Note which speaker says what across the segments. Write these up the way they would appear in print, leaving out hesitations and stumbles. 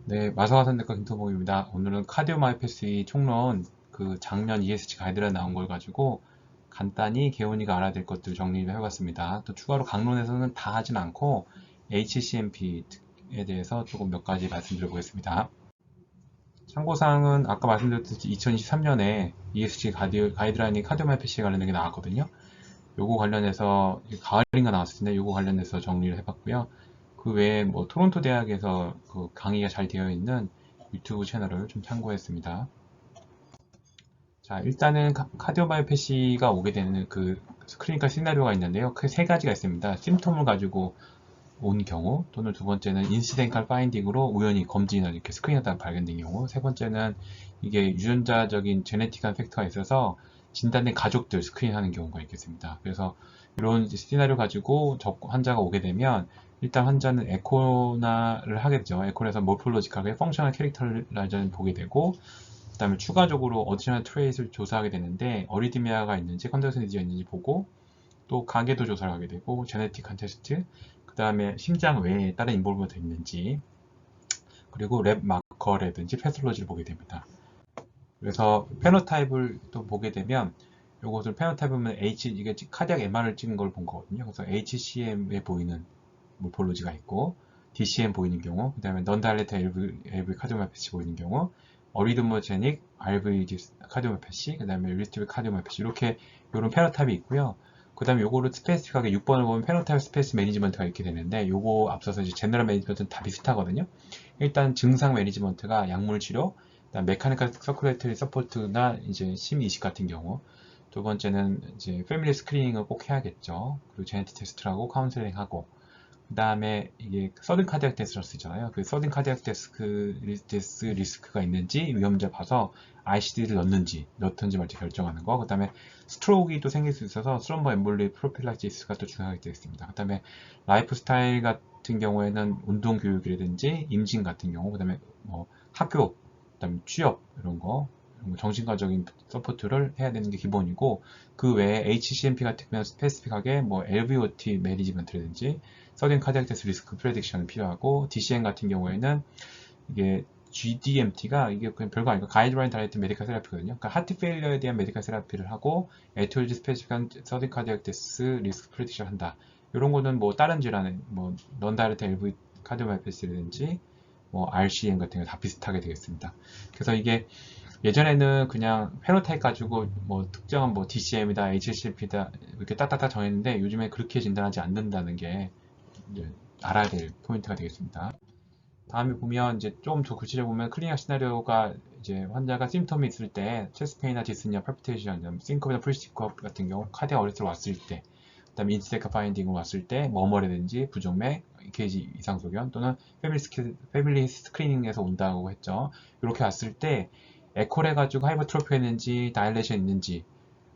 Speaker 1: 네, 마사화산내과 김토봉입니다. 오늘은 카디오마이패스의 총론 그 작년 ESG 가이드라인 나온 걸 가지고 간단히 개운이가 알아야 될 것들 정리를 해봤습니다. 또 추가로 강론에서는 다 하진 않고 HCMP에 대해서 조금 몇 가지 말씀드려 보겠습니다. 참고사항은 아까 말씀드렸듯이 2023년에 ESG 가이드라인이 카디오마이패스에 관련된 게 나왔거든요. 요거 관련해서 가을인가 나왔을 텐데 요거 관련해서 정리를 해봤고요. 그 외에 뭐 토론토 대학에서 그 강의가 잘 되어 있는 유튜브 채널을 좀 참고했습니다. 자, 일단은 카디오바이오패시가 오게 되는 그 클리니컬 시나리오가 있는데요. 크게 세 가지가 있습니다. 심톰을 가지고 온 경우, 또는 두 번째는 인시덴탈 파인딩으로 우연히 검진이나 이렇게 스크린하다가 발견된 경우, 세 번째는 이게 유전자적인 제네틱한 팩터가 있어서 진단된 가족들 스크린하는 경우가 있겠습니다. 그래서 이런 시나리오 가지고 환자가 오게 되면 일단 환자는 에코나를 하겠죠. 에코에서 모폴로지컬하게 펑셔널 캐릭터라이저를 보게 되고, 그 다음에 추가적으로 어디셔널 트레이스를 조사하게 되는데 어리드미아가 있는지 컨덕션 디지가 있는지 보고, 또 가계도 조사를 하게 되고, 제네틱한 테스트, 그 다음에 심장 외에 다른 인볼브먼트 있는지, 그리고 랩 마커라든지 패솔로지를 보게 됩니다. 그래서 페노타입을 또 보게 되면 요것을 페노타입은 이게 카디악 MR을 찍은 걸 본 거거든요. 그래서 HCM에 보이는 모폴로지가 있고, DCM 보이는 경우, 그 다음에 넌다일레트 LV 카디오마이패시 보이는 경우, 어리드모제닉 RV 카디오마이패시, 그 다음에 리스티브 카디오마이패시, 이렇게 요런 페노타입이 있고요. 그 다음에 요거를 스페시픽하게 6번을 보면 페노타입 스페이스 매니지먼트가 이렇게 되는데, 요거 앞서서 이제 제너럴 매니지먼트는 다 비슷하거든요. 일단 증상 매니지먼트가 약물 치료, 그다음 메카니컬 서큘레이터리 서포트나 이제 심 이식 같은 경우, 두 번째는 이제 패밀리 스크리닝을 꼭 해야겠죠. 그리고 제네틱 테스트를 하고 카운셀링하고, 그 다음에 이게 서든 카디악 데스를 쓰잖아요. 그 서든 카디악 데스 리스크가 있는지 위험자 봐서 ICD를 넣든지 말지 결정하는 거. 그 다음에 스트로크가 또 생길 수 있어서 스럼버 엠볼리 프로필락시스가 또 중요하게 되겠습니다. 그 다음에 라이프 스타일 같은 경우에는 운동 교육이라든지 임신 같은 경우, 그 다음에 뭐 학교, 그 다음에 취업 이런 거, 정신과적인 서포트를 해야 되는 게 기본이고, 그 외에 HCMP 같은 경우는 스페시픽하게 뭐 LVOT 매니지먼트라든지 서든 카디악 데스 리스크 프레딕션이 필요하고, DCM 같은 경우에는 이게 GDMT가 이게 그냥 별거 아니고 가이드라인 다이렉트 메디컬 세라피거든요. 그러니까 하트 페일러에 대한 메디컬 세라피를 하고 에티올로지 스페시픽한 서든 카디악 데스 리스크 프레딕션 한다. 이런 거는 뭐 다른 질환에 뭐 넌 다이렉트 LV 카디오마이패스라든지 뭐 RCM 같은 거 다 비슷하게 되겠습니다. 그래서 이게 예전에는 그냥 페노타입 가지고 뭐 특정한 뭐 DCM이다, HCMP다 이렇게 딱딱딱 정했는데, 요즘에 그렇게 진단하지 않는다는 게 이제 알아야 될 포인트가 되겠습니다. 다음에 보면 이제 조금 더 구체적으로 보면 클리닉 시나리오가 이제 환자가 심텀이 있을 때 체스트페인이나 디스니아, 팔피테이션, 싱크업이나 프리시컵 같은 경우 카디악 어레스트로 왔을 때, 그다음에 인스테카 파인딩으로 왔을 때 머머라든지 부정맥, EKG 이상 소견, 또는 패밀리 스크리닝에서 온다고 했죠. 이렇게 왔을 때 에코를 해가지고 하이퍼트로피 했는지 다일레이션 있는지,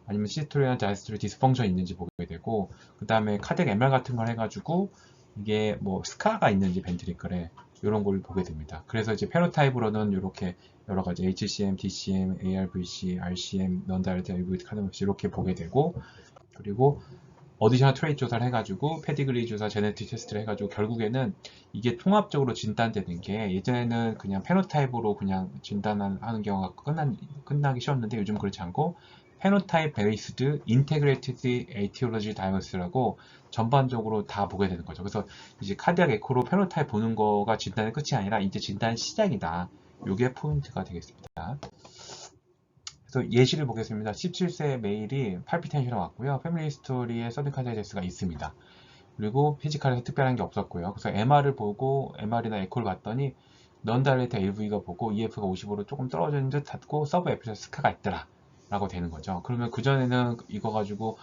Speaker 1: 아니면 시스톨이나 다이스톨 디스펑션 있는지 보게 되고, 그 다음에 카디악 MR 같은 걸 해가지고 이게 뭐 스카가 있는지 벤트리클에 이런 걸 보게 됩니다. 그래서 이제 페노타입으로는 이렇게 여러 가지 HCM, DCM, ARVC, RCM, 넌다이렉트 LV 카드머시 이렇게 보게 되고, 그리고 어디셔널 트레이트 조사를 해가지고 페디그리 조사, 제네틱 테스트를 해가지고 결국에는 이게 통합적으로 진단되는 게, 예전에는 그냥 페노타입으로 그냥 진단하는 경우가 끝나기 쉬웠는데 요즘 그렇지 않고 페노타입 베이스드 인테그레이티드 에티올로지 다이어스라고 전반적으로 다 보게 되는 거죠. 그래서 이제 카디악 에코로 페노타입 보는 거가 진단의 끝이 아니라 이제 진단 시작이다. 이게 포인트가 되겠습니다. 그래서 예시를 보겠습니다. 17세 메일이 팔피텐션이 왔고요. 패밀리 히스토리에 서든 카디아데스가 있습니다. 그리고 피지컬에서 특별한 게 없었고요. 그래서 MR을 보고 MR이나 에코를 봤더니 넌 다이렉트 LV가 보고 EF가 55로 조금 떨어지는 듯 하고 서브 에피서 스카가 있더라 라고 되는 거죠. 그러면 그전에는 이거 가지고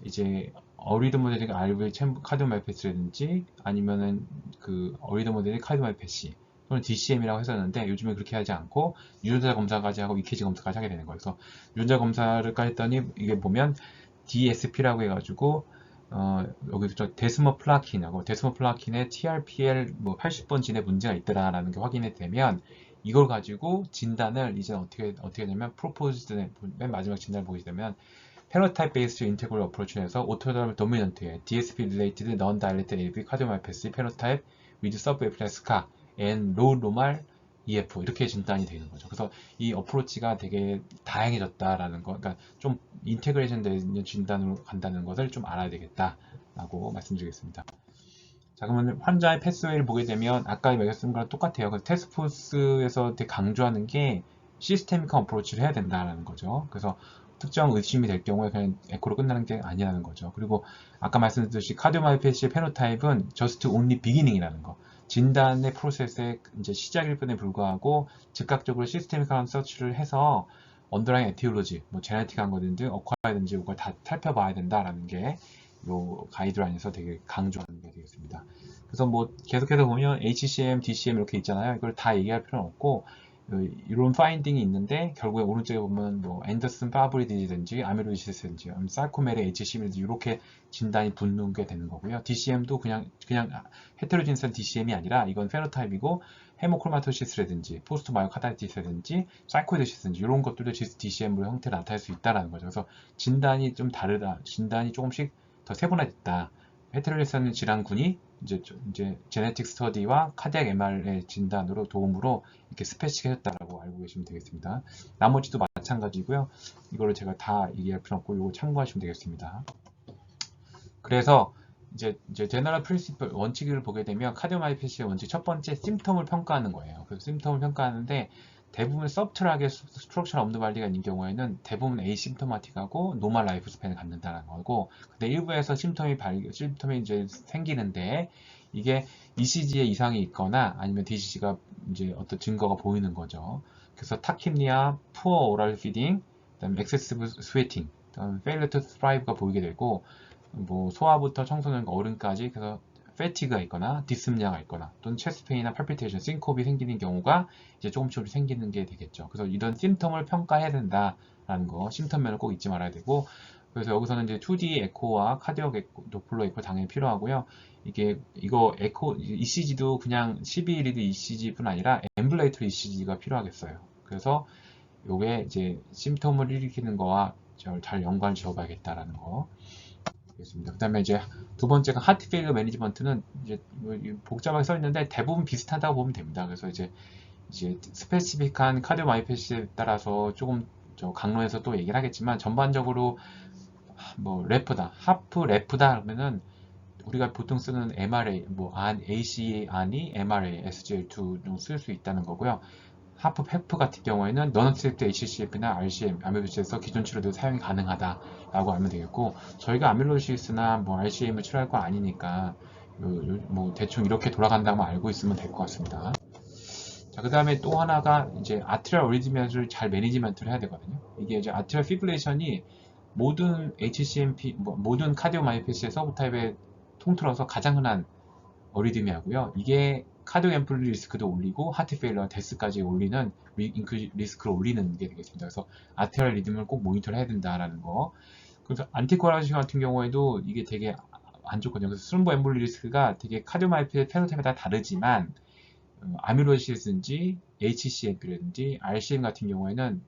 Speaker 1: 이제 어리드 모델이 RV 카디오마이패스라든지 아니면은 그 어리드 모델이 카디오마이패시 또는 DCM이라고 했었는데, 요즘에 그렇게 하지 않고 유전자 검사까지 하고 EKG 검사까지 하게 되는 거예요. 그래서 유전자 검사를 했더니 이게 보면 DSP라고 해가지고 여기서 데스모플라킨하고 데스모플라킨의 TRPL 뭐 80번 진에 문제가 있더라라는 게 확인이 되면, 이걸 가지고 진단을 이제 어떻게 되냐면 프로포즈드 맨 마지막 진단을 보게 되면 페노타입 베이스드 인테그럴 어프로치에서 오토노멀 도미넌트의 DSP related non-dilated AV cardiomyopathy phenotype with sub-epilepsy and low normal EF 이렇게 진단이 되는 거죠. 그래서 이 어프로치가 되게 다양해졌다라는 거, 그러니까 좀 인테그레이션 되는 진단으로 간다는 것을 좀 알아야 되겠다라고 말씀드리겠습니다. 자, 그러면 환자의 패스웨이를 보게 되면 아까 말씀드린 거랑 똑같아요. 그래서 태스크포스에서 되게 강조하는 게 시스테믹한 어프로치를 해야 된다는 거죠. 그래서 특정 의심이 될 경우에 그냥 에코로 끝나는 게 아니라는 거죠. 그리고 아까 말씀드렸듯이 카디오마이오패시의 페노타입은 just only beginning이라는 거. 진단의 프로세스의 이제 시작일 뿐에 불구하고 즉각적으로 시스테믹한 서치를 해서 언더라인 에티올로지, 뭐 제네틱한 거든지 어콰이든지 이걸 다 살펴봐야 된다라는 게 요 가이드라인에서 되게 강조하는 게 되겠습니다. 그래서 뭐 계속해서 보면 HCM, DCM 이렇게 있잖아요. 이걸 다 얘기할 필요는 없고 이런 파인딩이 있는데 결국에 오른쪽에 보면 뭐 앤더슨 파브리 디지든지 아밀로이시스든지 사이코메리 HCM이든지 이렇게 진단이 붙는 게 되는 거고요. DCM도 그냥 헤테로진슨 DCM이 아니라 이건 페노타입이고 헤모크로마토시스라든지 포스트 마이오카타이티스라든지 사이코이드시스든지 이런 것들도 DCM으로 형태를 나타낼 수 있다는 거죠. 그래서 진단이 좀 다르다. 진단이 조금씩 더 세분화됐다. 헤테로진슨 질환군이 이제 제네틱 스터디와 카디악 MR의 진단으로 도움으로 이렇게 스페시해졌다라고 알고 계시면 되겠습니다. 나머지도 마찬가지고요. 이거를 제가 다 얘기할 필요 없고 이거 참고하시면 되겠습니다. 그래서 이제 제너럴 프린시플 원칙을 보게 되면 카디오마이오패시의 원칙 첫 번째 심텀을 평가하는 거예요. 그래서 심텀을 평가하는데 대부분 서브트락에 스트럭처럴 업노발리가 있는 경우에는 대부분 에이심토마틱하고 노멀 라이프 스팬을 갖는다는 거고, 근데 일부에서 심텀이 이제 생기는데 이게 ECG에 이상이 있거나 아니면 DCG가 이제 어떤 증거가 보이는 거죠. 그래서 타키미아, 푸어 오럴 피딩, 그다음에 엑세시브 스웨팅, 그다음에 페일러 투 스프라이브가 보이게 되고, 뭐 소아부터 청소년과 어른까지 그래서 패티가 있거나 디스미아가 있거나 또는 체스트페인이나 팔피테이션, 싱콥이 생기는 경우가 이제 조금씩 생기는 게 되겠죠. 그래서 이런 심텀을 평가해야 된다라는 거, 심텀면을 꼭 잊지 말아야 되고, 그래서 여기서는 이제 2D 에코와 카디오 에코, 도플러 에코 당연히 필요하고요. 이거 에코 ECG도 그냥 12리드 ECG뿐 아니라 엠블레이터리 ECG가 필요하겠어요. 그래서 요게 이제 심텀을 일으키는 거와 잘 연관을 지어봐야겠다라는 거. 그 다음에 이제 두 번째가 하트 페일러 매니지먼트는 이제 뭐 복잡하게 써 있는데 대부분 비슷하다고 보면 됩니다. 그래서 이제 스페시픽한 카디오마이오패시에 따라서 조금 강론에서 또 얘기를 하겠지만 전반적으로 뭐 래프다, 하프 래프다 그러면은 우리가 보통 쓰는 MRA, 뭐 AC 안이 MRA, SGL2로 쓸 수 있다는 거고요. 하프 페프 같은 경우에는 non-obstructed HCF나 RCM, 아밀로시스에서 기존 치료도 사용이 가능하다라고 알면 되겠고, 저희가 아밀로시스나 뭐 RCM을 치료할 거 아니니까 뭐 대충 이렇게 돌아간다고 알고 있으면 될 것 같습니다. 자, 그 다음에 또 하나가 이제 아트리얼 어리즈미아를 잘 매니지먼트를 해야 되거든요. 이게 이제 아트리얼 피브레이션이 모든 HCMP, 모든 카디오마이오패시의 서브타입에 통틀어서 가장 흔한 어리드미아고요. 이게 카디오 앰플 리스크도 올리고 하트 페일러 데스까지 올리는 리스크를 올리는 게 되겠습니다. 그래서 아테리얼 리듬을 꼭 모니터를 해야 된다라는 거. 그래서 안티코아라지 같은 경우에도 이게 되게 안 좋거든요. 그래서 스룸보 엠볼리 리스크가 되게 카디오마이오패시 페노타입에 따라 다르지만 아밀로시스든지 HCMP라든지 RCM 같은 경우에는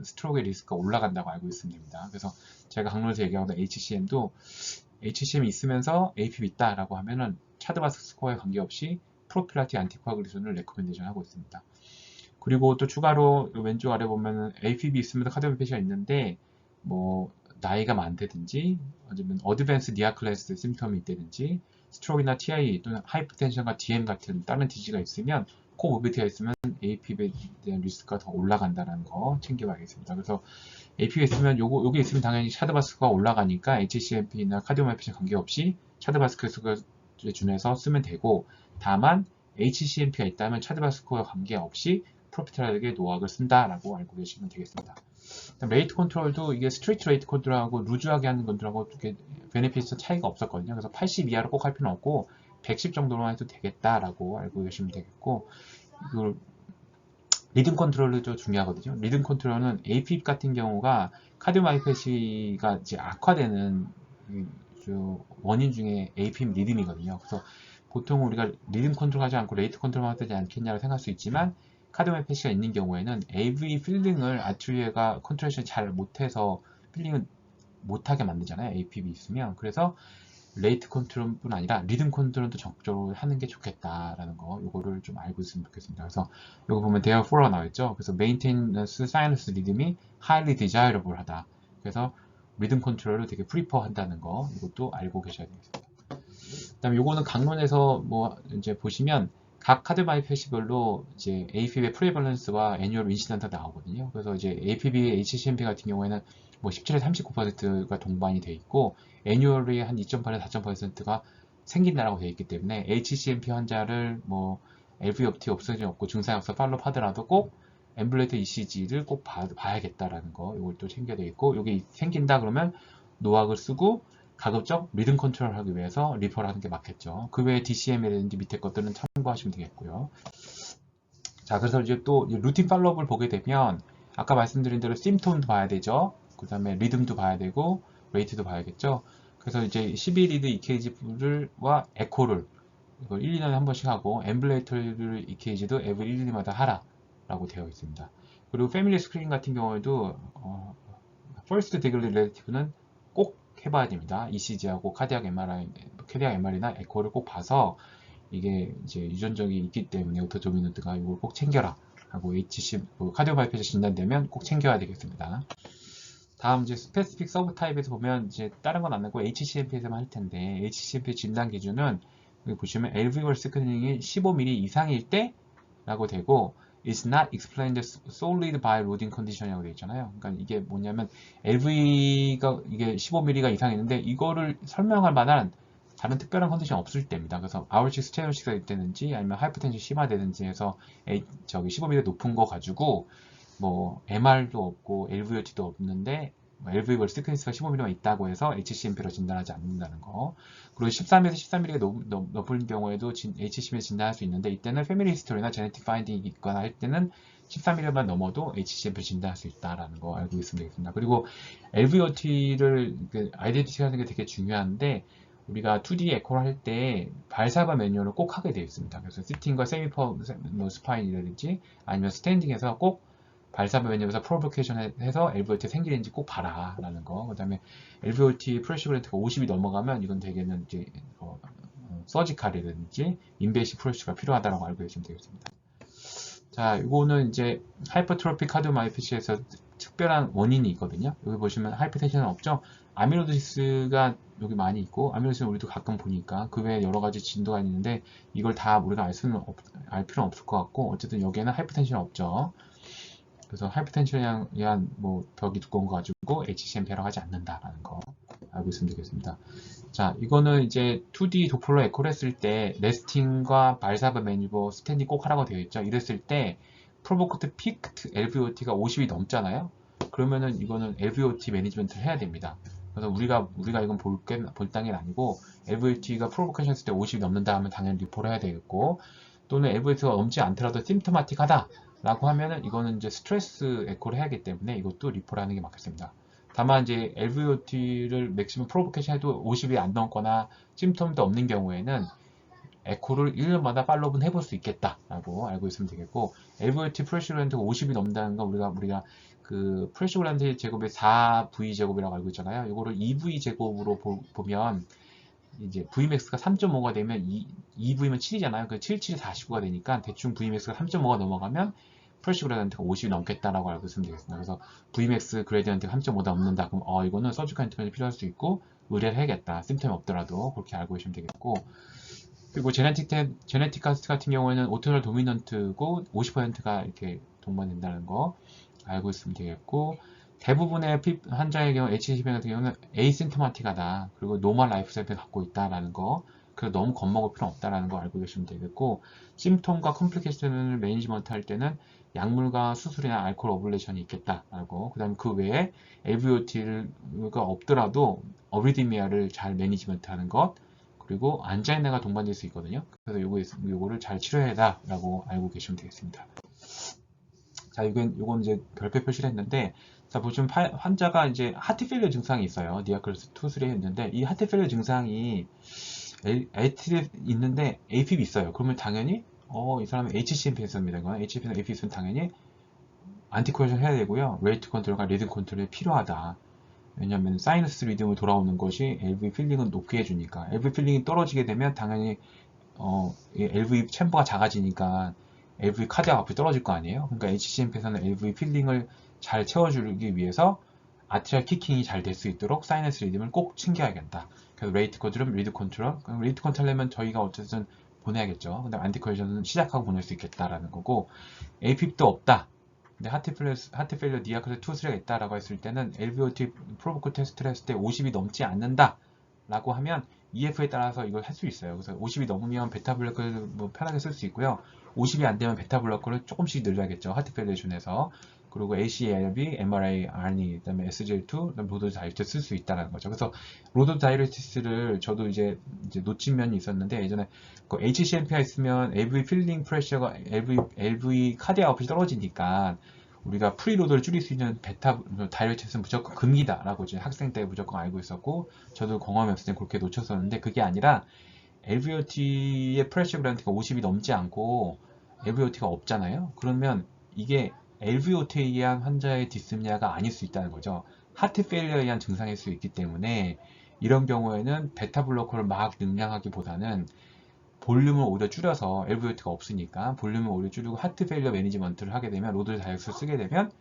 Speaker 1: 스트로크의 리스크가 올라간다고 알고 있으면 됩니다. 그래서 제가 강론에서 얘기하던 HCM도 HCM이 있으면서 APB 있다라고 하면은 차드바스 스코어에 관계없이 프로필라틱 안티코아글리션을 레코멘데이션 하고 있습니다. 그리고 또 추가로 왼쪽 아래 보면은 APB 있으면서 카디오마이오패시가 있는데 뭐 나이가 많다든지 아니면 어드밴스 니아클래스 심텀이 있다든지 스트로크나 TIE 또는 하이퍼텐션과 DM 같은 다른 디지가 있으면 코모비티가 있으면 APB에 대한 리스크가 더 올라간다는 거 챙겨봐야겠습니다. 그래서 AP가 있으면 요게 있으면 당연히 차드바스크가 올라가니까 HCMP나 카디오마이오패시 관계없이 차드바스크에 준해서 쓰면 되고, 다만 HCMP가 있다면 차드바스크와 관계없이 프로피트라에게 노악을 쓴다라고 알고 계시면 되겠습니다. 레이트 컨트롤도 이게 스트레이트 레이트 컨트롤하고 루즈하게 하는 컨트롤하고 이렇게 베네핏 차이가 없었거든요. 그래서 80 이하로 꼭 할 필요는 없고 110 정도로만 해도 되겠다라고 알고 계시면 되겠고, 이걸 리듬 컨트롤도 중요하거든요. 리듬 컨트롤은 APIP 같은 경우가 카디오마이오패시가 이제 악화되는 원인 중에 APIP 리듬이거든요. 그래서 보통 우리가 리듬 컨트롤하지 않고 레이트 컨트롤만 되지 않겠냐고 생각할 수 있지만, 카디오마이오패시가 있는 경우에는 AV 필링을 아트리에가 컨트롤션 잘 못해서 필링을 못하게 만들잖아요. APB 있으면. 그래서 레이트 컨트롤뿐 아니라 리듬 컨트롤도 적극적으로 하는 게 좋겠다라는 거, 요거를 좀 알고 있으면 좋겠습니다. 그래서 요거 보면 therefore 나와있죠. 그래서 maintenance sinus 리듬이 highly desirable 하다. 그래서 리듬 컨트롤을 되게 프리퍼 한다는 거, 이것도 알고 계셔야 되겠습니다. 그 다음에 요거는 강론에서 뭐 이제 보시면 각 카드 마이펫시별로 이제 APB의 프리밸런스와 애뉴얼 인시던트가 나오거든요. 그래서 이제 APB, HCMP 같은 경우에는 뭐 17에 39%가 동반이 돼 있고 애뉴얼이 한 2.8에 4.8%가 생긴다라고 되어 있기 때문에 HCMP 환자를 뭐 LVOT 없어진 없고 증상이 없어 팔로우 하더라도 꼭 앰뷸레이터 ECG를 꼭 봐야겠다라는 거, 이걸 또 챙겨야 되겠고, 이게 생긴다 그러면 노악을 쓰고 가급적 리듬 컨트롤 하기 위해서 리퍼를 하는 게 맞겠죠. 그 외에 DCM이라든지 밑에 것들은 참고하시면 되겠고요. 자, 그래서 이제 또 루틴 팔로업을 보게 되면 아까 말씀드린 대로 심톤도 봐야 되죠. 그 다음에 리듬도 봐야 되고 레이트도 봐야겠죠. 그래서 이제 12리드 EKG와 에코를 이걸 1, 2년에 한 번씩 하고 앰뷸레이터를 EKG도 every 1, 2년마다 하라 라고 되어 있습니다. 그리고 패밀리 스크린 같은 경우에도 퍼스트 디글리 릴레이티브는 꼭 해봐야 됩니다. ECG하고 카디악 MRI나 에코를 꼭 봐서 이게 이제 유전적이 있기 때문에 오토조미넌트가 이걸 꼭 챙겨라 하고 HC 카디오바이패스 진단되면 꼭 챙겨야 되겠습니다. 다음 이제 스페시픽 서브 타입에서 보면 이제 다른 건 안 나고 HCMP에서만 할 텐데 HCMP 진단 기준은 여기 보시면 LV월 스크리닝이 15mm 이상일 때라고 되고 is not explained solely by loading condition이라고 되어 있잖아요. 그러니까 이게 뭐냐면 LV가 이게 15mm가 이상이는데 이거를 설명할 만한 다른 특별한 컨디션 없을 때입니다. 그래서 아울식 스테노식스가 있다든지 아니면 하이퍼텐션 심화되든지 해서 15mm 높은 거 가지고 뭐 MR도 없고 LVOT도 없는데 LV월 시퀀스가 15mm만 있다고 해서 HCMP로 진단하지 않는다는 거. 그리고 13에서 13mm가 높은 경우에도 HCMP를 진단할 수 있는데 이때는 패밀리 히스토리나 제네틱 파인딩이 있거나 할 때는 13mm만 넘어도 HCMP를 진단할 수 있다는 거 알고 있으면 되겠습니다. 그리고 LVOT를 아이덴티티하는 게 되게 중요한데 우리가 2D 에코를 할 때 발사바 매뉴얼을 꼭 하게 되어 있습니다. 그래서 시팅과 세미퍼 스파인이라든지 아니면 스탠딩에서 꼭 발사바 매뉴얼에서 프로보케이션 해서 LVOT 생기는지 꼭 봐라 라는 거. 그 다음에 LVOT 프레시그랜트가 50이 넘어가면 이건 대개는 이제 서지칼이라든지 인베이시 프레시가 필요하다고 알고 계시면 되겠습니다. 자, 이거는 이제 하이퍼트로픽 카디오마이오패시에서 특별한 원인이 있거든요. 여기 보시면 하이퍼텐션은 없죠. 아밀로디스가 여기 많이 있고 아밀로디스는 우리도 가끔 보니까 그 외에 여러 가지 진도가 있는데 이걸 다 우리가 알 필요는 없을 것 같고 어쨌든 여기에는 하이퍼텐션 없죠. 그래서 하이퍼텐션에 의한 뭐 벽이 두꺼운 거 가지고 HCMP라고 하지 않는다라는 거 알고 있으면 되겠습니다. 자, 이거는 이제 2D 도플러 에코를 했을 때 레스팅과 발사바 매뉴버 스탠딩 꼭 하라고 되어 있죠. 이랬을 때 프로보크트 피크트 LVOT가 50이 넘잖아요. 그러면은 이거는 LVOT 매니지먼트를 해야 됩니다. 그래서 우리가 이건 볼 당일 아니고 LVOT가 프로보케이션 했을 때 50이 넘는다 하면 당연히 리포를 해야 되겠고 또는 LVOT가 넘지 않더라도 심토마틱하다 라고 하면은 이거는 이제 스트레스 에코를 해야하기 때문에 이것도 리포를 하는 게 맞겠습니다. 다만 이제 LVOT를 맥시멈 프로보케이션 해도 50이 안 넘거나 심텀도 없는 경우에는 에코를 1년마다 팔로우는 해볼 수 있겠다라고 알고 있으면 되겠고 LVOT 프레시그랜드가 50이 넘는다는 건 우리가 그 프레시그랜드 제곱의 4V 제곱이라고 알고 있잖아요. 이거를 2V 제곱으로 보면 이제 Vmax가 3.5가 되면 2V면 7이잖아요. 그 7, 7이 49가 되니까 대충 Vmax가 3.5가 넘어가면 프레시 그레디언트가 50이 넘겠다라고 알고 있으면 되겠습니다. 그래서 Vmax 그레디언트가 3.5가 넘는다. 그럼 이거는 서지컬 인터벤션이 필요할 수 있고 의뢰를 해야겠다. 심텀이 없더라도 그렇게 알고 계시면 되겠고 그리고 제네틱 카스트 같은 경우에는 오토널 도미넌트고 50%가 이렇게 동반된다는 거 알고 있으면 되겠고 대부분의 환자의 경우 HCP 같은 경우는 에이심토마틱하다. 그리고 노멀 라이프 스타일을 갖고 있다라는 거. 그래서 너무 겁먹을 필요 없다라는 거 알고 계시면 되겠고 심톰과 컴플리케이션을 매니지먼트 할 때는 약물과 수술이나 알코올 어블레이션이 있겠다라고 그 다음에 그 외에 LVOT가 없더라도 어리디미아를 잘 매니지먼트 하는 것 그리고 안자이나가 동반될 수 있거든요. 그래서 요거를 잘 치료해야 한다라고 알고 계시면 되겠습니다. 자, 요건 이제 별표 표시를 했는데 자, 보시면 환자가 이제 하트 페일리어 증상이 있어요. 니아클로스 투술이 했는데 이 하트 페일리어 증상이 ATD 있는데 APB 있어요. 그러면 당연히 이 사람은 HCMP 했습니다. 이거는 HCMP나 APB 있으면 당연히 안티코에이션 해야 되고요. 웨이트 컨트롤과 리듬 컨트롤이 필요하다. 왜냐하면 사이너스 리듬을 돌아오는 것이 LV 필링은 높게 해주니까. LV 필링이 떨어지게 되면 당연히 이 LV 챔버가 작아지니까 LV 카드와 앞이 떨어질 거 아니에요. 그러니까 HCMP에서는 LV 필링을 잘 채워주기 위해서 아트리얼 키킹이 잘 될 수 있도록 사이너스 리듬을 꼭 챙겨야겠다. 그래서 레이트 컨트롤, 리드 컨트롤. 그럼 리드 컨트롤하면 저희가 어쨌든 보내야겠죠. 근데 안티 컬리전은 시작하고 보낼 수 있겠다라는 거고, APIP도 없다. 근데 하트 페일러 니아크스 2, 3가 있다라고 했을 때는 LVOT 프로보크 테스트를 했을 때 50이 넘지 않는다 라고 하면 EF에 따라서 이걸 할 수 있어요. 그래서 50이 넘으면 베타 블로커를 뭐 편하게 쓸 수 있고요. 50이 안 되면 베타 블로커를 조금씩 늘려야겠죠. 하트 페일러 준에서. 그리고 ACLB, MRI, RNE, 그다음에 SGL2, 그다음에 로드 다이렉트 쓸 수 있다는 거죠. 그래서 로드 다이렉트스를 저도 이제 놓친 면이 있었는데, 예전에 그 HCMP가 있으면 LV 필링 프레셔가 LV 카드 아웃풋이 떨어지니까 우리가 프리로드를 줄일 수 있는 베타 다이렉트스는 무조건 금기다라고 이제 학생 때 무조건 알고 있었고, 저도 경험이 없을 때 그렇게 놓쳤었는데, 그게 아니라 LVOT의 프레셔 그란트가 50이 넘지 않고 LVOT가 없잖아요. 그러면 이게 LVOT에 의한 환자의 디스미아가 아닐 수 있다는 거죠. 하트 페일러에 의한 증상일 수 있기 때문에 이런 경우에는 베타 블로커를 막 능량하기보다는 볼륨을 오히려 줄여서, LVOT가 없으니까 볼륨을 오히려 줄이고 하트 페일러 매니지먼트를 하게 되면, 로드 다이렉트를 쓰게 되면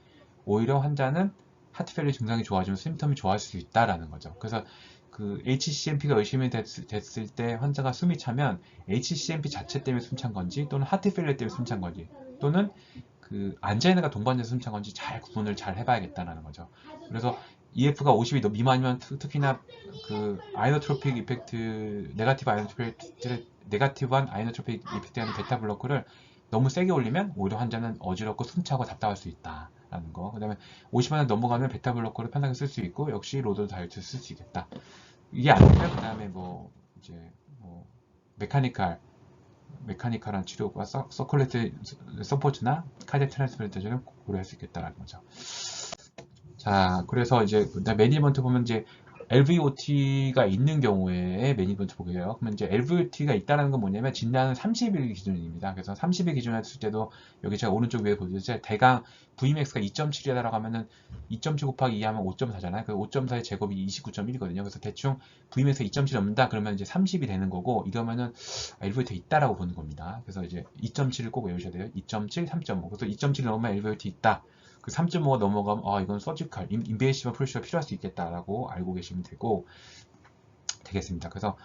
Speaker 1: 오히려 환자는 하트 페일러 증상이 좋아지면 심텀이 좋아질 수 있다라는 거죠. 그래서 그 HCMP가 의심이 됐을 때 환자가 숨이 차면 HCMP 자체 때문에 숨찬 건지, 또는 하트 페일러 때문에 숨찬 건지, 또는 그 안자이나가 동반돼서 숨찬 건지 잘 구분을 잘 해봐야겠다는 거죠. 그래서 EF가 50이 더 미만이면 특히나 그 아이노트로픽 이펙트, 네가티브한 아이노트로픽 이펙트하는 베타 블로커를 너무 세게 올리면 오히려 환자는 어지럽고 숨차고 답답할 수 있다라는 거. 그 다음에 50만원 넘어가면 베타 블로커를 편하게 쓸 수 있고, 역시 로드 다이렉트 쓸 수 있겠다. 이게 안 되면 그 다음에 뭐 이제 뭐 메카니컬한 치료과 서큘레이트 서포트나 카디악 트랜스플란테이션을 고려할 수 있겠다라는 거죠. 자, 그래서 이제 매니지먼트 보면 이제 LVOT가 있는 경우에 매니지먼트 보게요. 그러면 이제 LVOT가 있다는 건 뭐냐면 진단은 30일 기준입니다. 그래서 30일 기준 했을 때도 여기 제가 오른쪽 위에 보여주세요. 대강 Vmax가 2.7이라고 하면은 2.7 곱하기 2 하면 5.4잖아요. 그 5.4의 제곱이 29.1이거든요. 그래서 대충 Vmax가 2.7이 넘는다 그러면 이제 30이 되는 거고, 이러면은 LVOT 있다라고 보는 겁니다. 그래서 이제 2.7을 꼭 외우셔야 돼요. 2.7, 3.5. 그래서 2.7 넘으면 LVOT 있다. 그 3.5가 넘어가면 이건 서지컬, 인베이시브 프로시가 필요할 수 있겠다라고 알고 계시면 되겠습니다. 그래서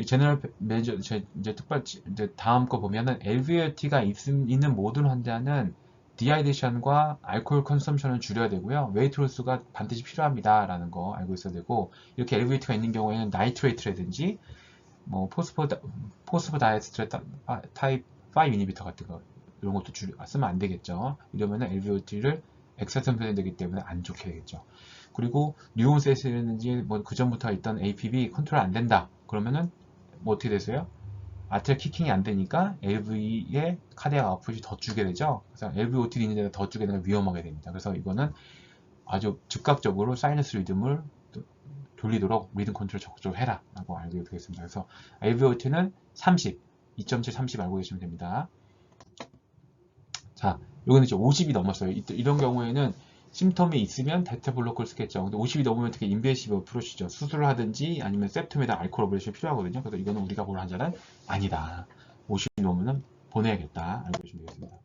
Speaker 1: 제너럴 매니저 이제 특별 이제 다음 거 보면은 LVOT가 있는 모든 환자는 디하이드레이션과 알코올 컨섬션을 줄여야 되고요. 웨이트 로스가 반드시 필요합니다라는 거 알고 있어야 되고, 이렇게 LVOT가 있는 경우에는 나이트레이트라든지 뭐 포스포다이에스트레 타입 5 이니비터 같은 거 이런 것도 쓰면 안 되겠죠. 이러면은 LVOT를 엑사템플이 되기 때문에 안 좋게 되겠죠. 그리고 뉴온세스라든지 뭐 그전부터 있던 APB 컨트롤 안 된다. 그러면은 뭐 어떻게 되세요? 아트리얼 키킹이 안 되니까 LV의 카디악 아웃풋이 더 주게 되죠. 그래서 LVOT 있는 데가 더 주게 되면 위험하게 됩니다. 그래서 이거는 아주 즉각적으로 사이너스 리듬을 돌리도록 리듬 컨트롤 적극적으로 해라 라고 알고 되겠습니다. 그래서 LVOT는 30, 2.7, 30 알고 계시면 됩니다. 자, 여기는 이제 50이 넘었어요. 이런 경우에는 심텀이 있으면 베타 블로커를 쓰겠죠. 근데 50이 넘으면 특히 인베이시브 어프로치죠. 수술을 하든지 아니면 septum에다 알코올 어브레이션이 필요하거든요. 그래서 이거는 우리가 볼 환자는 아니다. 50이 넘으면 보내야겠다. 알고 계시면 되겠습니다.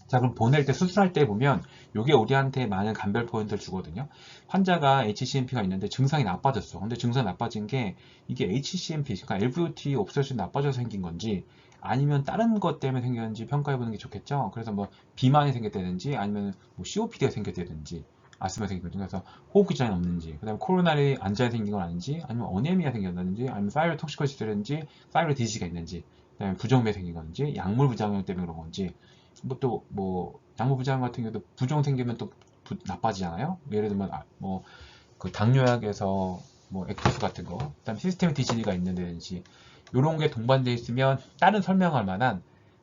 Speaker 1: 자, 그럼 보낼 때, 수술할 때 보면 이게 우리한테 많은 감별 포인트를 주거든요. 환자가 HCMP가 있는데 증상이 나빠졌어. 근데 증상이 나빠진 게 이게 HCMP, 그러니까 LVOT 옵서션 나빠져서 생긴 건지 아니면 다른 것 때문에 생겼는지 평가해보는 게 좋겠죠. 그래서 뭐 비만이 생겼다든지 아니면 뭐 COPD가 생겼다든지 아스마 생겼거든요. 그래서 호흡기 장애 없는지, 그 다음에 코로나리 안자에 생긴 건 아닌지, 아니면 어네미아 생겼다든지, 아니면 사이로 톡시커시스라든지 사이로 디지가 있는지, 그 다음에 부정맥 생긴 건지, 약물 부작용 때문에 그런 건지, 뭐 약물 부작용 같은 경우도 부종 생기면 또 나빠지잖아요. 예를 들면 뭐 그 당뇨약에서 뭐 액토스 같은 거, 그다음 시스템 디지리가 있는데든지 이런 게 동반되어 있으면 다른 설명할 만한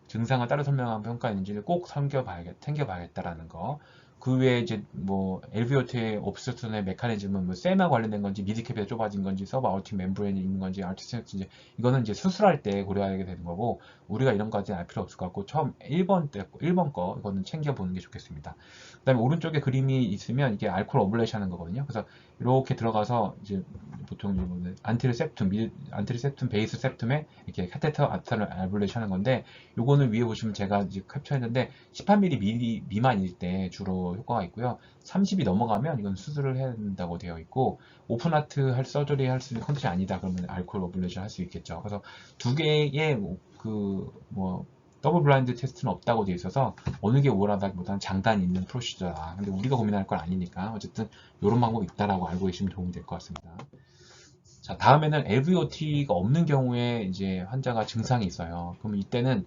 Speaker 1: 증상을 따로 설명한 평가인지를 꼭 챙겨봐야겠다라는 거. 그 외에 이제 뭐 LVOT의 옵스턴의 메커니즘은 뭐 쇠나 관련된 건지 미드캡이 좁아진 건지 서브 아우팅 멤브레인이 있는 건지 아티스트 이제 이거는 이제 수술할 때 고려하게 되는 거고 우리가 이런 거까지는 알 필요 없을 것 같고 처음 1번 거 이거는 챙겨보는 게 좋겠습니다. 그다음에 오른쪽에 그림이 있으면 이게 알코올 어블레이션 하는 거거든요. 그래서 이렇게 들어가서 이제 보통 안티르셉툼 베이스 septum에 이렇게 카테터 아타를 알블레이션 하는 건데 요거는 위에 보시면 제가 이제 캡처했는데 18mm 미만일 때 주로 효과가 있고요. 30이 넘어가면 이건 수술을 해야 된다고 되어 있고 오픈하트 할 서저리 할 수 있는 컨디션이 아니다 그러면 알코올 어블레이션 할 수 있겠죠. 그래서 두 개의 그 뭐 더블 블라인드 테스트는 없다고 되어 있어서 어느 게 우월하다기보다는 장단이 있는 프로시저다. 근데 우리가 고민할 건 아니니까 어쨌든 이런 방법이 있다라고 알고 계시면 도움이 될 것 같습니다. 자, 다음에는 LVOT가 없는 경우에 이제 환자가 증상이 있어요. 그럼 이때는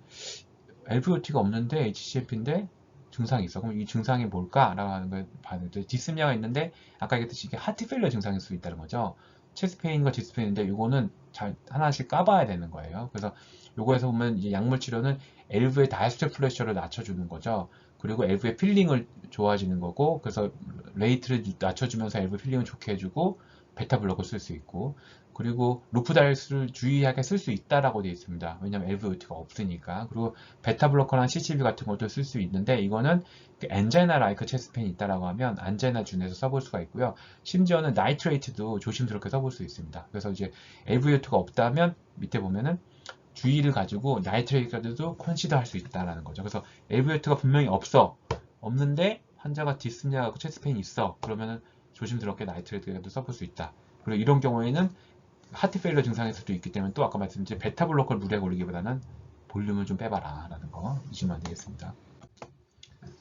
Speaker 1: LVOT가 없는데 HCMP인데 증상이 있어. 그럼 이 증상이 뭘까라고 하는 걸 봐야 되죠. 디스미아가 있는데 아까 얘기했듯이 이게 하트 페일러 증상일 수 있다는 거죠. 체스트 페인과 디스 페인인데 이거는 잘 하나씩 까봐야 되는 거예요. 그래서 요거에서 보면 이제 약물 치료는 엘브의 다이스톨 플래셔를 낮춰주는 거죠. 그리고 엘브의 필링을 좋아지는 거고 그래서 레이트를 낮춰주면서 엘브 필링을 좋게 해주고 베타 블록을 쓸 수 있고 그리고 루프다이스를 주의하게 쓸 수 있다라고 되어 있습니다. 왜냐하면 LVOT가 없으니까. 그리고 베타 블로커나 CCB 같은 것도 쓸 수 있는데 이거는 엔제나 라이크 체스펜이 있다라고 하면 안제나 준에서 써볼 수가 있고요. 심지어는 나이트레이트도 조심스럽게 써볼 수 있습니다. 그래서 이제 LVOT가 없다면 밑에 보면은 주의를 가지고 나이트레이트까지도 컨시더 할 수 있다라는 거죠. 그래서 LVOT가 분명히 없는데 환자가 디스니아가 체스펜이 있어. 그러면은 조심스럽게 나이트레이트도 써볼 수 있다. 그리고 이런 경우에는 하트 페일러 증상일 수도 있기 때문에 또 아까 말씀드린 베타 블로커를 무리하게 올리기보다는 볼륨을 좀 빼봐라 라는 거 잊으면 되겠습니다.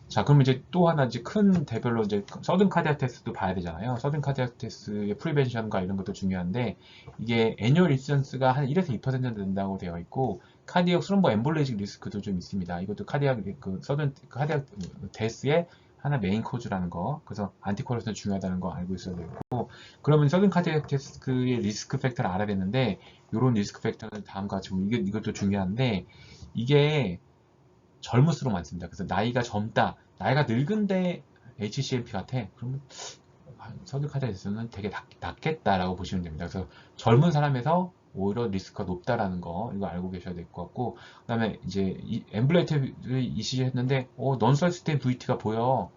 Speaker 1: 자, 그럼 이제 또 하나 이제 큰 대별로 이제 서든 카디악 테스트도 봐야 되잖아요. 서든 카디악 테스트의 프리벤션과 이런 것도 중요한데 이게 애뉴얼 인시던스가 한 1에서 2% 된다고 되어 있고 카디악 스럼버 엠볼리직 리스크도 좀 있습니다. 이것도 카디악 그 서든 카디악 데스의 하나 메인 코즈라는 거. 그래서 안티코레스는 중요하다는 거 알고 있어야 되고 그러면 서든 카디악 테스트의 리스크 팩터를 알아야 되는데 이런 리스크 팩터는 다음과 같이 이것도 중요한데 이게 젊을수록 많습니다. 그래서 나이가 젊다, 나이가 늙은데 HCMP 같아. 그러면 서든 카디악테스트는 되게 낫겠다라고 보시면 됩니다. 그래서 젊은 사람에서 오히려 리스크가 높다라는 거 이거 알고 계셔야 될 것 같고 그다음에 이제 엠블레이터를 ECG 했는데 넌설스테인 VT가 보여.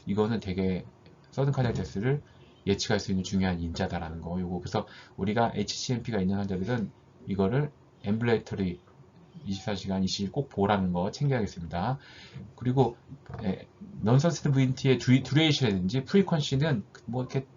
Speaker 1: 이거는 되게 서든 카디악 테스트를 예측할 수 있는 중요한 인자다라는 거. 요거 그래서 우리가 HCMP가 있는 환자들은 이거를 엠블레이터리 24시간 20일 꼭 보라는 거 챙겨야겠습니다. 그리고 넌선스트 VNT의 듀레이션이라든지 프리퀀시는 뭐 이렇게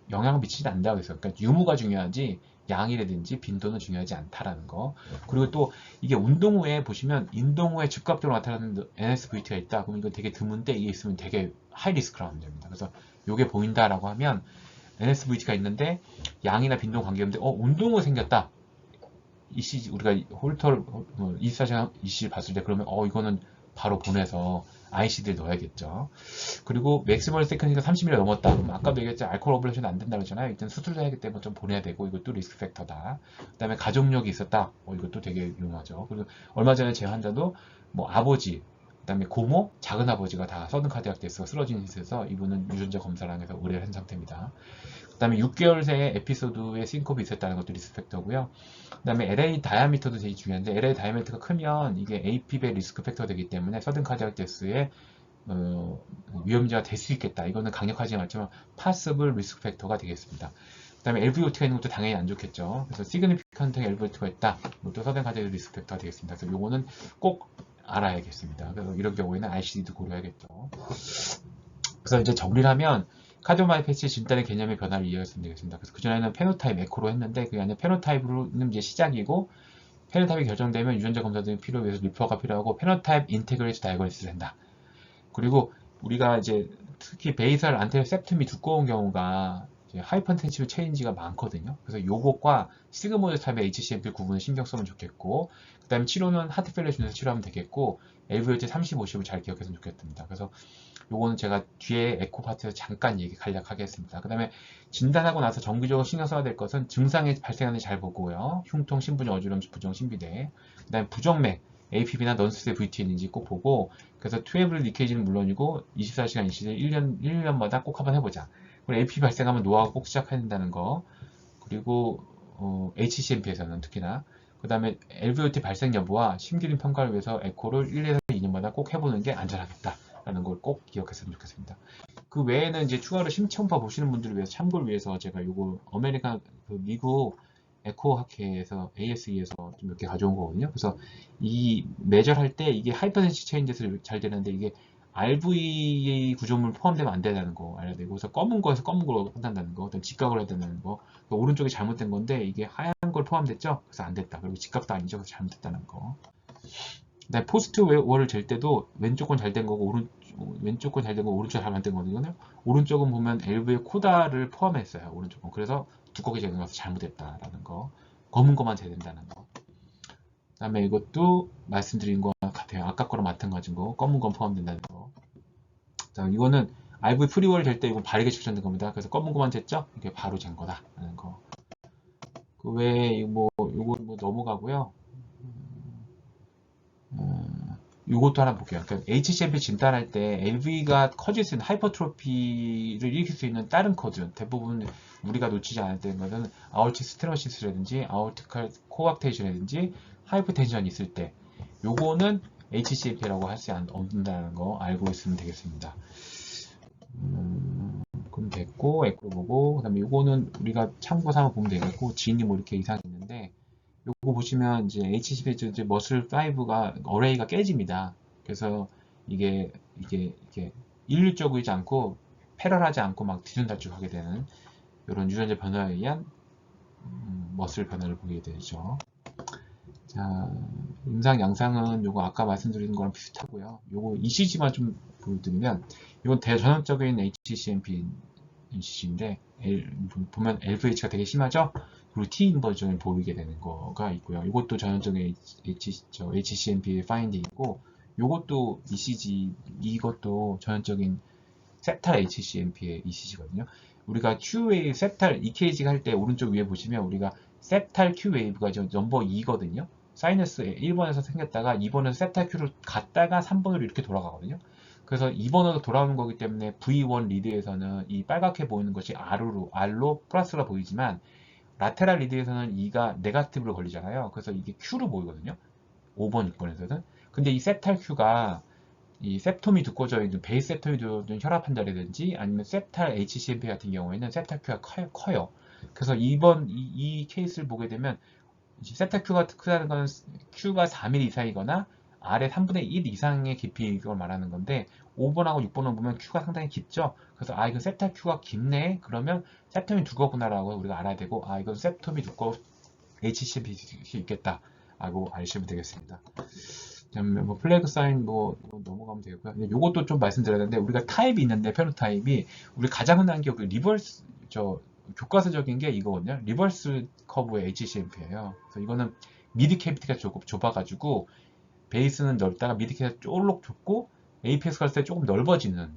Speaker 1: 영향을 미치지 않는다고 했어요. 그러니까 유무가 중요하지 양이라든지 빈도는 중요하지 않다라는 거. 그리고 또 이게 운동 후에 보시면 운동 후에 즉각적으로 나타나는 NSVT가 있다. 그럼 이거 되게 드문데 이게 있으면 되게 하이 리스크라고 하면 됩니다. 그래서 이게 보인다라고 하면 NSVT가 있는데 양이나 빈도 관계없는데 운동 후에 생겼다. ECG 우리가 홀터 24시간 ECG 봤을 때 그러면 이거는 바로 보내서 ICD를 넣어야겠죠. 그리고 맥시멀 세컨이가 30mm 넘었다. 그럼 아까도 얘기했죠. 알코올 어블레이션 안 된다고 했잖아요. 일단 수술을 해야기 때문에 좀 보내야 되고 이것도 리스크 팩터다. 그다음에 가족력이 있었다. 이것도 되게 유용하죠. 그리고 얼마 전에 제 환자도 뭐 아버지 그다음에 고모, 작은 아버지가 다 서든 카디악 데스가 쓰러진 상태에서 이분은 유전자 검사를 하면서 의뢰를 한 상태입니다. 그다음에 6개월 새에 에피소드에 싱코비 있었다는 것도 리스크 팩터고요. 그다음에 LA 다이아미터도 되게 중요한데 LA 다이아미터가 크면 이게 AP의 리스크 팩터가 되기 때문에 서든 카디악 데스의 위험자가 될 수 있겠다. 이거는 강력하지 않지만 파서블 리스크 팩터가 되겠습니다. 그다음에 LVOT가 있는 것도 당연히 안 좋겠죠. 그래서 시그니피컨트 LVOT가 있다. 이것도 서든 카디악 리스크 팩터가 되겠습니다. 그래서 요거는 꼭 알아야겠습니다. 그래서 이런 경우에는 ICD도 고려해야겠죠. 그래서 이제 정리를 하면 카디오마이패스의 진단의 개념의 변화를 이해했으면 되겠습니다. 그래서 그전에는 페노타입 에코로 했는데 그게 아니라 페노타입으로는 이제 시작이고 페노타입이 결정되면 유전자 검사 등이 필요해 위해서 리퍼가 필요하고 페노타입 인테그레이트 다이어그노시스를 한다. 그리고 우리가 이제 특히 베이설 안테리어 septum이 두꺼운 경우가 하이퍼텐시브 체인지가 많거든요. 그래서 요것과 시그모드 타입의 HCMP 구분을 신경 쓰면 좋겠고 그 다음에 치료는 하트 페일러 준에서 치료하면 되겠고 LVOT 30, 50을 잘 기억했으면 좋겠습니다. 그래서 요거는 제가 뒤에 에코 파트에서 잠깐 간략하겠습니다. 그 다음에 진단하고 나서 정기적으로 신경 써야 될 것은 증상이 발생하는지 잘 보고요. 흉통, 신부종, 어지럼, 부종, 신비대. 그 다음에 부정맥. APB나 넌스의 VTN인지 꼭 보고, 그래서 투에블 리케이지는 물론이고 24시간 이시를 1년마다 꼭 한번 해보자. 그리고 AP 발생하면 노화가 꼭 시작해야 된다는 거. 그리고 HCMP에서는 특히나 그 다음에 LVOT 발생 여부와 심기능 평가를 위해서 에코를 1에서 2년마다 꼭 해보는 게 안전하겠다라는 걸 꼭 기억했으면 좋겠습니다. 그 외에는 이제 추가로 심청파 보시는 분들을 위해서 참고를 위해서 제가 요거 미국 에코 학회에서 ASE에서 좀 몇 개 가져온 거거든요. 그래서 이 매절할 때 이게 하이퍼센시 체인지에서 잘 되는데 이게 RV 구조물 포함되면 안 된다는 거 알아야 되고, 그래서 검은 거에서 검은 걸로 판단한다는 거, 어떤 직각을 해야 된다는 거, 그러니까 오른쪽이 잘못된 건데 이게 하얀 걸 포함됐죠? 그래서 안 됐다. 그리고 직각도 아니죠? 그래서 잘못됐다는 거. 그다음에 포스트 월을 잴 때도 왼쪽 건 잘 된 거고 왼쪽 건 잘 된 거고 오른쪽 잘못된 거거든요. 오른쪽은 보면 LV의 코다를 포함했어요. 오른쪽은. 그래서 두껍게 재는 것서 잘못됐다라는 거. 검은 것만 재야 된다는 거. 그다음에 이것도 말씀드린 거 같아요. 아까 거랑 마찬가지인 거. 검은 건 포함된다는 거. 자, 이거는 RV 프리월 될 때 이건 바르게 추천된 겁니다. 그래서 검은 것만 쟀죠? 이게 바로 잰 거다라는 거. 그 외에 요거 넘어가고요. 이것도 하나 볼게요. 그러니까 HCMP 진단할 때 LV가 커질 수 있는 하이퍼트로피를 일으킬 수 있는 다른 코드, 대부분 우리가 놓치지 않을 때는 것은 아ortic 스테노시스라든지 아ortic 코악테이션이라든지 하이퍼텐션이 있을 때 요거는 HCMP라고 할 수 없다는 거 알고 있으면 되겠습니다. 그럼 됐고, 에코 보고, 그 다음에 요거는 우리가 참고 삼아 보면 되겠고, 지인이 뭐 이렇게 이상이 있는데, 요거 보시면 이제 HCP 이제 머슬 5가 어레이가 깨집니다. 그래서 이게 일률적이지 않고 패럴하지 않고 막 뒤순달쭉 하게 되는 이런 유전자 변화에 의한 머슬 변화를 보게 되죠. 자, 임상 양상은 요거 아까 말씀드린 거랑 비슷하고요. 요거 ECG만 좀 보여드리면 이건 대전형적인 HCMP ECG인데 보면 LVH가 되게 심하죠? 그리고 T 인버전을 보이게 되는 거가 있고요. 이것도 전형적인 HCMP 파인딩이고, 이것도 ECG, 이것도 전형적인 셉탈 HCMP의 ECG거든요. 우리가 Q웨이브, 셉탈 EKG가 할 때 오른쪽 위에 보시면 우리가 셉탈 Q웨이브가 넘버 2거든요. 사이너스 1번에서 생겼다가 2번에서 셉탈 Q로 갔다가 3번으로 이렇게 돌아가거든요. 그래서 2번으로 돌아오는 거기 때문에 V1 리드에서는 이 빨갛게 보이는 것이 R로 플러스가 보이지만 라테랄 리드에서는 2가 네가티브로 걸리잖아요. 그래서 이게 Q로 보이거든요. 5번, 6번에서는. 근데 이 셉탈 Q가 이 셉톰이 두꺼워져 있는 베이스 셉톰이 두꺼워져 있는 혈압 환자라든지 아니면 셉탈 HCMP 같은 경우에는 셉탈 Q가 커요. 그래서 이 케이스를 보게 되면 셉탈 Q가 크다는 것은 Q가 4mm 이상이거나 아래 3분의 1 이상의 깊이를 말하는 건데 5번하고 6번을 보면 Q가 상당히 깊죠. 그래서 이건 셉탈 Q가 깊네. 그러면 셉톰이 두껍구나라고 우리가 알아야 되고 이건 셉톰이 두꺼워 HCMP 수 있겠다 라고 아시면 되겠습니다. 뭐 플래그 사인 넘어가면 되겠고요. 이것도 좀 말씀드려야 되는데 우리가 타입이 있는데 페노타입이 우리 가장 흔한 게 리버스 교과서적인 게 이거거든요. 리버스 커브의 HCMP예요. 그래서 이거는 미드 캐비티가 조금 좁아가지고 베이스는 넓다가 미드 캐비티가 쫄록 좁고 APS 갔을 때 조금 넓어지는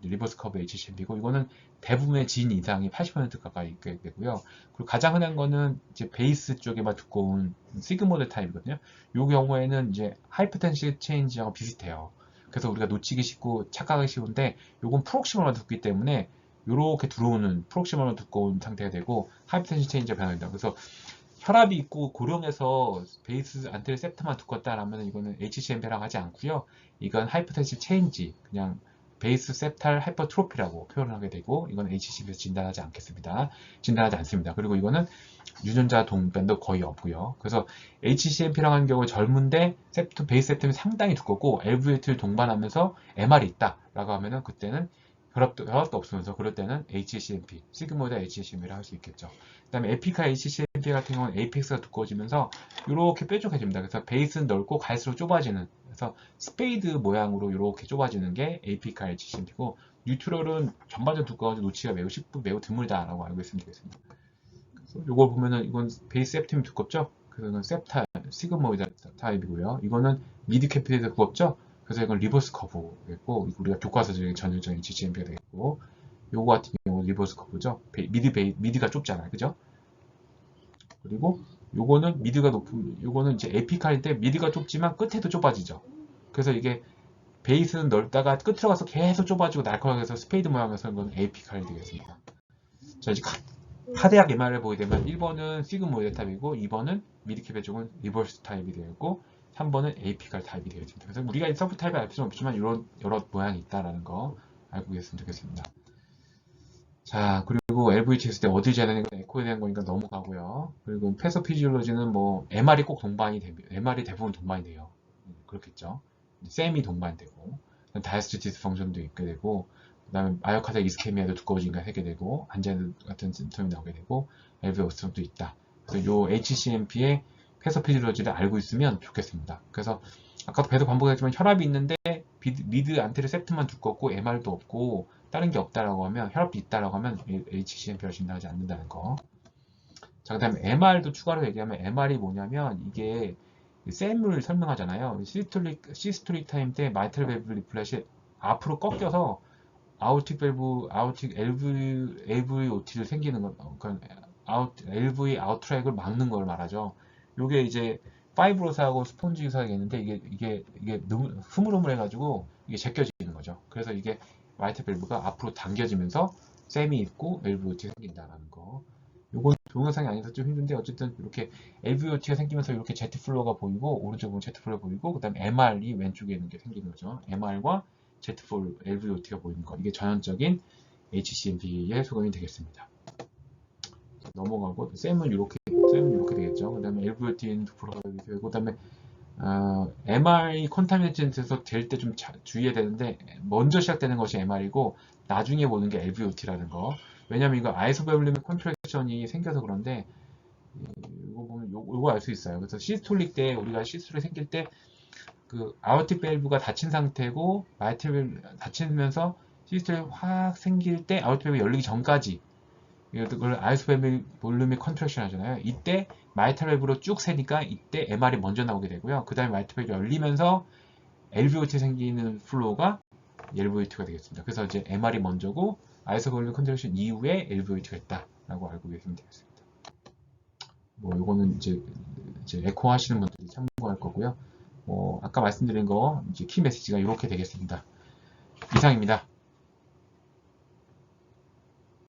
Speaker 1: 리버스 커브 HCMP고, 이거는 대부분의 진 이상이 80% 가까이 있게 되고요. 그리고 가장 흔한 거는 이제 베이스 쪽에만 두꺼운 시그모드 타입이거든요. 이 경우에는 이제 하이퍼텐시 체인지하고 비슷해요. 그래서 우리가 놓치기 쉽고 착각하기 쉬운데, 요건 프록시멀만 두껍기 때문에 이렇게 들어오는 프록시멀만 두꺼운 상태가 되고 하이퍼텐시 체인지가 변화된다. 그래서 혈압이 있고 고령에서 베이스 안테리 sept만 두껍다라면 이거는 HCMP라고 하지 않고요. 이건 하이퍼텐시 체인지, 그냥 베이스 셉탈 하이퍼트로피라고 표현을 하게 되고, 이건 HCMP에서 진단하지 않습니다. 그리고 이거는 유전자 동반도 거의 없고요. 그래서 HCMP라고 하는 경우에 젊은데 베이스 셉텀이 상당히 두껍고 LVAT를 동반하면서 MR이 있다라고 하면은 그때는 혈압도 없으면서 그럴 때는 HCMP, 시그모이드 HCMP를 할 수 있겠죠. 그 다음에 에피카 HCMP 같은 경우는 에이펙스가 두꺼워지면서 이렇게 뾰족해집니다. 그래서 베이스는 넓고 갈수록 좁아지는, 그래서 스페이드 모양으로 이렇게 좁아지는 게 에피카 HCMP고, 뉴트럴은 전반적으로 두꺼워서 놓치기가 매우 드물다라고 알고 있으면 되겠습니다. 그래서 이걸 보면은 이건 베이스 셉텀이 두껍죠? 그래서 이건 셉타 시그모이드 타입이고요. 이거는 미드 캐피티가 두껍죠? 그래서 이건 리버스 커브겠고, 우리가 교과서적인 전형적인 HCMP가 되겠고, 요거 같은 경우는 리버스 커브죠. 미드가 좁잖아요. 그죠? 그리고 요거는 미드가 높은, 요거는 이제 에피칼인데 미드가 좁지만 끝에도 좁아지죠. 그래서 이게 베이스는 넓다가 끝으로 가서 계속 좁아지고 날카롭게 해서 스페이드 모양에서 건 에피칼이 되겠습니다. 자, 이제 하대학 MR을 보게 되면 1번은 시그 모델 타입이고 2번은 미드캡의 쪽은 리버스 타입이 되고 3번은 에이피칼 타입이 되겠습니다. 그래서 우리가 서브 타입을 알 필요는 없지만 이런 여러 모양이 있다라는 거 알고 계셨으면 좋겠습니다. 자, 그리고 LVH 했을 때 어디 재는 건 에코에 대한 거니까 넘어가고요. 그리고 패서 피지올로지는 뭐 MR이 꼭 동반이 되면 MR이 대부분 동반이 돼요. 그렇겠죠. 셈이 동반되고 다이스트 디스펑션도 있게 되고 그다음에 마이오카타 이스케미아도 두꺼워진가 하게 되고 안제드 같은 심텀이 나오게 되고 LV 오스트럼도 있다. 그래서 요 HCMP의 패서 피지올로지를 알고 있으면 좋겠습니다. 그래서 아까도 계속 반복했지만 혈압이 있는데 미드 안테르 septum만 두껍고 MR도 없고 다른 게 없다라고 하면 혈압이 있다라고 하면 HCMP를 진단하지 않는다는 거. 자, 그 다음에 MR도 추가로 얘기하면 MR이 뭐냐면 이게 셈을 설명하잖아요. 시스톨릭 타임 때 마이트럴 밸브 리플렛이 앞으로 꺾여서 아우틱 밸브, 아우틱 LVOT를 생기는 거, LV 아웃트랙을 막는 걸 말하죠. 요게 이제 파이브로스하고 스폰지 유사가 있는데 이게 흐물흐물해가지고 이게 제껴지는 거죠. 그래서 이게 마이트 밸브가 앞으로 당겨지면서 셈이 있고 LVOT 생긴다라는 거. 요건 동영상이 아니라서 좀 힘든데 어쨌든 이렇게 LVOT가 생기면서 이렇게 Z 플로우가 보이고 오른쪽은 Z 플로우가 보이고 그다음에 MR이 왼쪽에 있는 게 생기는 거죠. MR과 Z 플로우 LVOT가 보이는 거. 이게 전형적인 HCMP의 소감이 되겠습니다. 넘어가고 셈은 이렇게 되겠죠. 그다음에 LVOT는 2%가 되고 그다음에 MR이 컨타미네이션에서 될 때 좀 주의해야 되는데 먼저 시작되는 것이 MR이고 나중에 보는 게 LVOT라는 거. 왜냐면 이거 아이소베블리믹 컨트랙션이 생겨서 그런데 이거 보면 요거 알 수 있어요. 그래서 시스톨릭 때 우리가 시스톨이 생길 때 그 아우틱 밸브가 닫힌 상태고 마이트 밸브 닫히면서 시스톨이 확 생길 때 아우틱 밸브 열리기 전까지 이걸 아이소베블리믹 컨트랙션 하잖아요. 이때 마이트 밸브로 쭉 새니까 이때 MR이 먼저 나오게 되고요. 그 다음에 마이트 밸브 열리면서 LVOT 생기는 플로우가 LVOT가 되겠습니다. 그래서 이제 MR이 먼저고 아이소베블리믹 컨트랙션 이후에 LVOT가 있다라고 알고 계시면 되겠습니다. 뭐 요거는 이제 에코 하시는 분들이 참고할 거고요. 아까 말씀드린 거 이제 키 메시지가 이렇게 되겠습니다. 이상입니다.